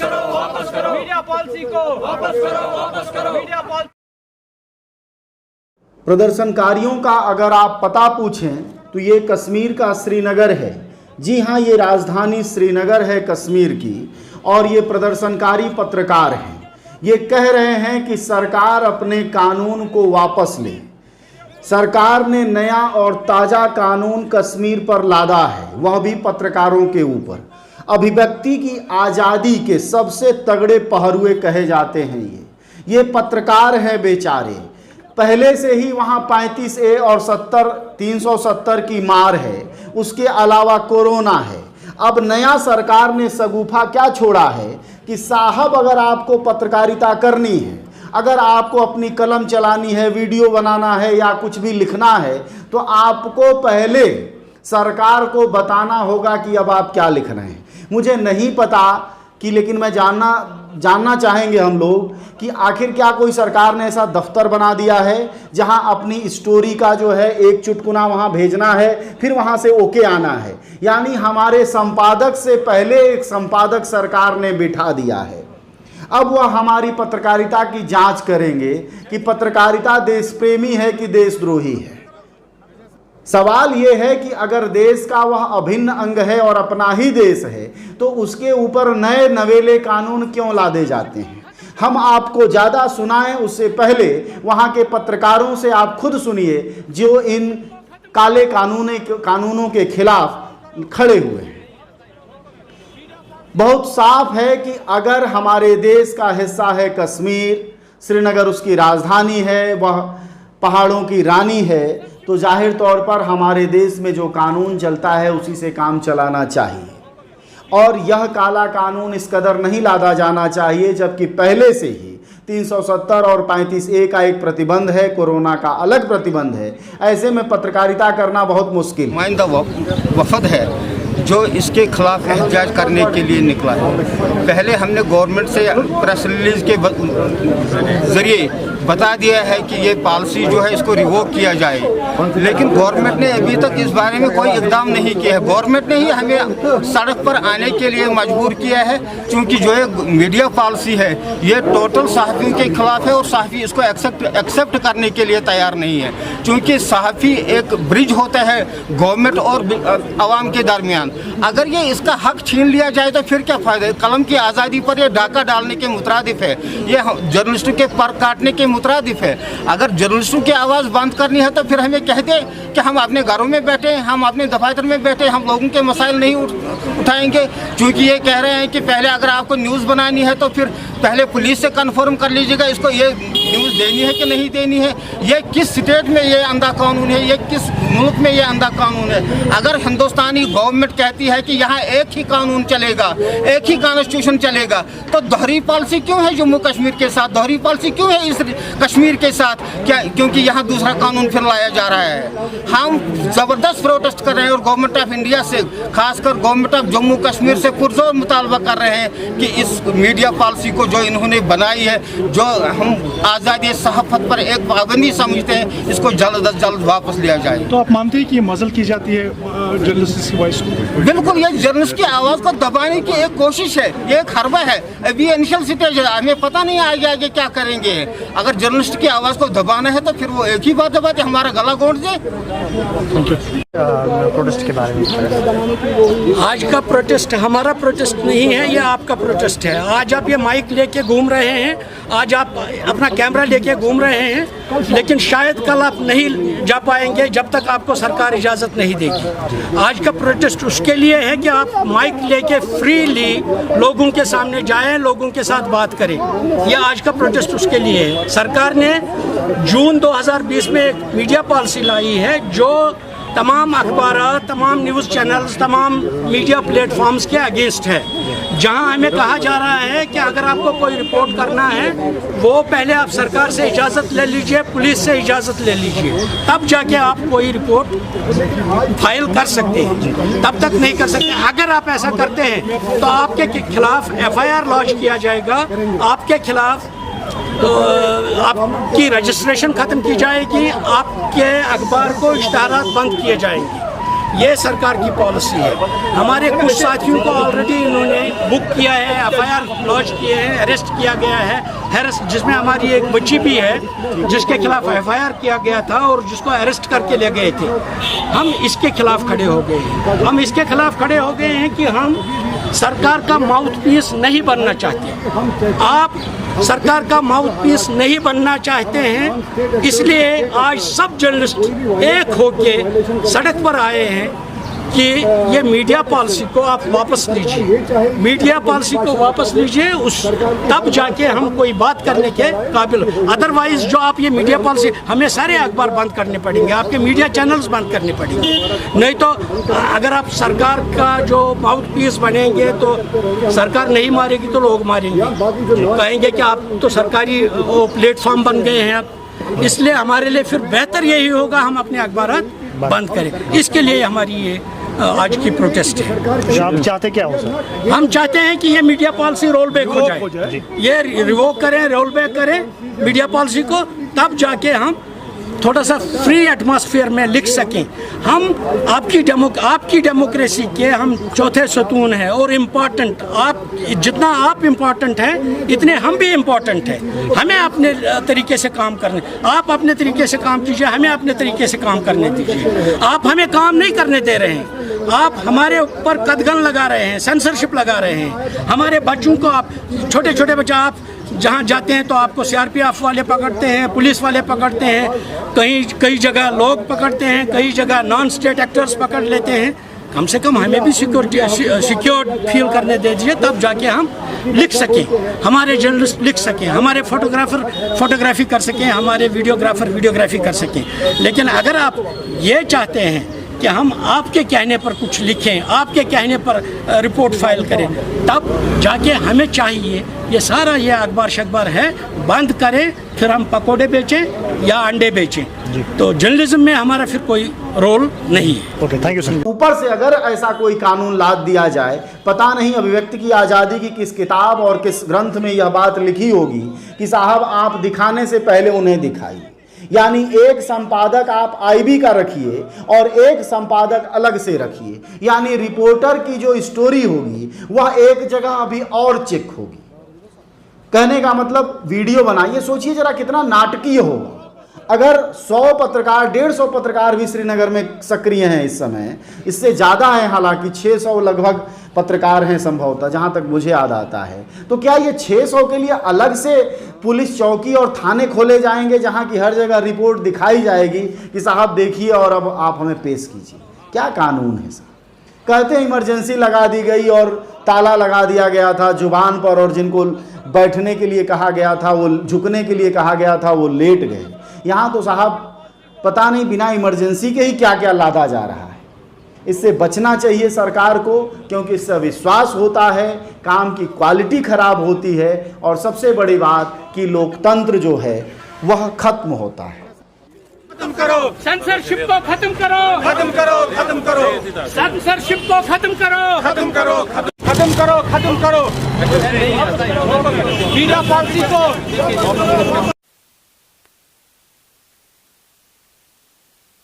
वापस करो media policy को वापस करो मीडिया पॉलिसी। प्रदर्शनकारियों का अगर आप पता पूछें तो ये कश्मीर का श्रीनगर है। जी हाँ, ये राजधानी श्रीनगर है कश्मीर की। और ये प्रदर्शनकारी पत्रकार हैं। ये कह रहे हैं कि सरकार अपने कानून को वापस ले। सरकार ने नया और ताज़ा कानून कश्मीर पर लादा है, वह भी पत्रकारों के ऊपर। अभिव्यक्ति की आज़ादी के सबसे तगड़े पहरुए कहे जाते हैं ये पत्रकार हैं बेचारे। पहले से ही वहाँ 35A और 370 की मार है, उसके अलावा कोरोना है। अब नया सरकार ने शगुफा क्या छोड़ा है कि साहब अगर आपको पत्रकारिता करनी है, अगर आपको अपनी कलम चलानी है, वीडियो बनाना है या कुछ भी लिखना है, तो आपको पहले सरकार को बताना होगा कि अब आप क्या लिख रहे हैं। मुझे नहीं पता कि, लेकिन मैं जानना चाहेंगे हम लोग कि आखिर क्या कोई सरकार ने ऐसा दफ्तर बना दिया है जहां अपनी स्टोरी का जो है एक चुटकुला वहां भेजना है, फिर वहां से ओके आना है। यानी हमारे संपादक से पहले एक संपादक सरकार ने बिठा दिया है। अब वह हमारी पत्रकारिता की जांच करेंगे कि पत्रकारिता देश प्रेमी है कि देशद्रोही है। सवाल यह है कि अगर देश का वह अभिन्न अंग है और अपना ही देश है, तो उसके ऊपर नए नवेले कानून क्यों लादे जाते हैं। हम आपको ज़्यादा सुनाएं उससे पहले वहाँ के पत्रकारों से आप खुद सुनिए जो इन काले कानूनों के खिलाफ खड़े हुए हैं। बहुत साफ है कि अगर हमारे देश का हिस्सा है कश्मीर, श्रीनगर उसकी राजधानी है, वह पहाड़ों की रानी है, तो जाहिर तौर पर हमारे देश में जो कानून चलता है उसी से काम चलाना चाहिए। और यह काला कानून इस कदर नहीं लादा जाना चाहिए, जबकि पहले से ही 370 और 35A का एक प्रतिबंध है, कोरोना का अलग प्रतिबंध है। ऐसे में पत्रकारिता करना बहुत मुश्किल। नुमाइंदा वफद है जो इसके खिलाफ एहतजाज करने के लिए निकला है। पहले हमने गवर्नमेंट से प्रेस रिलीज के जरिए बता दिया है कि ये पॉलिसी जो है इसको रिवोक किया जाए, लेकिन गवर्नमेंट ने अभी तक इस बारे में कोई इकदाम नहीं किया है। गवर्नमेंट ने ही हमें सड़क पर आने के लिए मजबूर किया है, क्योंकि जो ये मीडिया पॉलिसी है ये टोटल सहाफ़ियों के खिलाफ है और सहाफ़ी इसको एक्सेप्ट करने के लिए तैयार नहीं है। क्योंकि सहाफ़ी एक ब्रिज होता है गवर्नमेंट और आवाम के दरमियान। अगर ये इसका हक छीन लिया जाए तो फिर क्या फ़ायदा है। कलम की आज़ादी पर यह डाका डालने के मुतरादिफ है, ये जर्नलिस्टों के पर काटने के मुतरादिफ है। अगर जर्नलिस्टों की आवाज़ बंद करनी है तो फिर हमें कह दे कि हम अपने घरों में बैठे, हम अपने दफातर में बैठे, हम लोगों के मसाइल नहीं उठाएंगे। क्योंकि ये कह रहे हैं कि पहले अगर आपको न्यूज़ बनानी है तो फिर पहले पुलिस से कन्फर्म कर लीजिएगा इसको ये न्यूज़ देनी है कि नहीं देनी है। ये किस स्टेट में ये अंधा कानून है, ये किस मुल्क में ये अंधा कानून है। अगर हिंदुस्तानी गवर्नमेंट कहती है कि यहाँ एक ही कानून चलेगा, एक ही कॉन्स्टिट्यूशन चलेगा, तो दोहरी पॉलिसी क्यों है जम्मू कश्मीर के साथ, दोहरी पॉलिसी क्यों है इस कश्मीर के साथ? क्या क्योंकि यहाँ दूसरा कानून फिर लाया जा रहा है। हम ज़बरदस्त प्रोटेस्ट कर रहे हैं और गवर्नमेंट ऑफ इंडिया से, खासकर गवर्नमेंट ऑफ जम्मू कश्मीर से पुरजोर मुतालबा कर रहे हैं कि इस मीडिया पॉलिसी को जो इन्होंने बनाई है, जो हम आज़ादी सहाफ़त पर एक पाबंदी समझते हैं, इसको जल्द अज जल्द वापस लिया जाए। तो आप मानते हैं कि ये मजल की जाती है जर्नलिस्ट की वॉइस को? बिल्कुल, ये जर्नलिस्ट की आवाज़ को दबाने की एक कोशिश है, ये एक हरबा है। अभी इनिशियल स्टेज है, हमें पता नहीं आगे आगे क्या करेंगे। अगर जर्नलिस्ट की आवाज़ को दबाना है तो फिर वो एक ही बात दबाते, हमारा गला घोंट दे। प्रोटेस्ट के बारे में आज का प्रोटेस्ट हमारा प्रोटेस्ट नहीं है, ये आपका प्रोटेस्ट है। आज आप ये माइक लेके घूम रहे हैं, आज आप अपना कैमरा लेके घूम रहे हैं, लेकिन शायद कल आप नहीं जा पाएंगे जब तक आपको सरकार इजाज़त नहीं देगी। आज का प्रोटेस्ट उसके लिए है कि आप माइक लेके फ्रीली लोगों के सामने जाएं, लोगों के साथ बात करें। ये आज का प्रोटेस्ट उसके लिए है। सरकार ने जून 2020 में एक मीडिया पॉलिसी लाई है जो तमाम अखबार, तमाम न्यूज़ चैनल्स, तमाम मीडिया प्लेटफॉर्म्स के अगेंस्ट है, जहां हमें कहा जा रहा है कि अगर आपको कोई रिपोर्ट करना है वो पहले आप सरकार से इजाज़त ले लीजिए, पुलिस से इजाज़त ले लीजिए, तब जाके आप कोई रिपोर्ट फाइल कर सकते हैं, तब तक नहीं कर सकते। अगर आप ऐसा करते हैं तो आपके खिलाफ FIR लॉन्च किया जाएगा, आपके खिलाफ तो आपकी रजिस्ट्रेशन ख़त्म की जाएगी, आपके अखबार को इश्तहारात बंद किए जाएंगे। ये सरकार की पॉलिसी है। हमारे कुछ साथियों को ऑलरेडी इन्होंने बुक किया है, एफआईआर लॉन्च किए हैं, अरेस्ट किया गया है, जिसमें हमारी एक बच्ची भी है जिसके खिलाफ एफआईआर किया गया था और जिसको अरेस्ट करके ले गए थे। हम इसके खिलाफ खड़े हो गए हैं। हम इसके खिलाफ खड़े हो गए हैं कि हम सरकार का माउथ पीस नहीं बनना चाहते। आप सरकार का माउथ पीस नहीं बनना चाहते हैं, इसलिए आज सब जर्नलिस्ट एक होके सड़क पर आए हैं कि ये मीडिया पॉलिसी को आप वापस लीजिए, मीडिया पॉलिसी को वापस लीजिए, उस तब जाके हम कोई बात करने के काबिल। अदरवाइज जो आप ये मीडिया पॉलिसी, हमें सारे अखबार बंद करने पड़ेंगे, आपके मीडिया चैनल्स बंद करने पड़ेंगे। नहीं तो अगर आप सरकार का जो माउथ पीस बनेंगे तो सरकार नहीं मारेगी तो लोग मारेंगे, कहेंगे कि आप तो सरकारी प्लेटफॉर्म बन गए हैं अब। इसलिए हमारे लिए फिर बेहतर यही होगा हम अपने अखबार बंद करें। इसके लिए हमारी ये आज की प्रोटेस्ट है। आप चाहते क्या हो सर? हम चाहते हैं कि ये मीडिया पॉलिसी रोल बैक हो जाए, ये रिवोक करें, रोल बैक करें मीडिया पॉलिसी को, तब जाके हम थोड़ा सा फ्री एटमॉस्फेयर में लिख सकें। हम आपकी डेमोक्रेसी के हम चौथे सतून हैं और इम्पोर्टेंट, आप जितना आप इम्पोर्टेंट हैं इतने हम भी इम्पोर्टेंट हैं। हमें अपने तरीके से काम करने, आप अपने तरीके से काम कीजिए, हमें अपने तरीके से काम करने दीजिए। आप हमें काम नहीं करने दे रहे हैं, आप हमारे ऊपर कदगन लगा रहे हैं, सेंसरशिप लगा रहे हैं। हमारे बच्चों को आप, छोटे छोटे बच्चे, आप जहाँ जाते हैं तो आपको सीआरपीएफ वाले पकड़ते हैं, पुलिस वाले पकड़ते हैं, कई जगह लोग पकड़ते हैं, कई जगह नॉन स्टेट एक्टर्स पकड़ लेते हैं। कम से कम हमें भी सिक्योर फील करने दे दीजिए, तब जाके हम लिख सकें, हमारे जर्नलिस्ट लिख सकें, हमारे फोटोग्राफर फोटोग्राफी कर सकें, हमारे वीडियोग्राफर वीडियोग्राफी कर सकें। लेकिन अगर आप ये चाहते हैं कि हम आपके कहने पर कुछ लिखें, आपके कहने पर रिपोर्ट फाइल करें, तब जाके हमें चाहिए ये सारा ये अखबार शखबार है बंद करें, फिर हम पकोड़े बेचें या अंडे बेचें। तो जर्नलिज्म में हमारा फिर कोई रोल नहीं है। Okay, thank you sir. ऊपर से अगर ऐसा कोई कानून लाद दिया जाए, पता नहीं अभिव्यक्ति की आज़ादी की किस किताब और किस ग्रंथ में यह बात लिखी होगी कि साहब आप दिखाने से पहले उन्हें दिखाइए। यानी एक संपादक आप आईबी का रखिए और एक संपादक अलग से रखिए, यानी रिपोर्टर की जो स्टोरी होगी वह एक जगह अभी और चेक होगी। कहने का मतलब वीडियो बनाइए, सोचिए जरा कितना नाटकीय होगा अगर 100 पत्रकार 150 पत्रकार भी श्रीनगर में सक्रिय हैं इस समय, इससे ज़्यादा है, हालांकि 600 लगभग पत्रकार हैं संभवतः, जहां तक मुझे याद आता है। तो क्या ये 600 के लिए अलग से पुलिस चौकी और थाने खोले जाएंगे जहां की हर जगह रिपोर्ट दिखाई जाएगी कि साहब देखिए और अब आप हमें पेश कीजिए? क्या कानून है सर? कहते हैं इमरजेंसी लगा दी गई और ताला लगा दिया गया था जुबान पर, और जिनको बैठने के लिए कहा गया था, वो झुकने के लिए कहा गया था, वो लेट गए। यहाँ तो साहब पता नहीं बिना इमरजेंसी के ही क्या क्या लादा जा रहा है। इससे बचना चाहिए सरकार को, क्योंकि इससे विश्वास होता है, काम की क्वालिटी खराब होती है, और सबसे बड़ी बात कि लोकतंत्र जो है वह खत्म होता है। खत्म करो सेंसरशिप को, खत्म करो, खत्म करो, खत्म करो सेंसरशिप को, खत्म करो, खत्म करो, खत्म करो, खत्म करो मीडिया पॉलिसी को।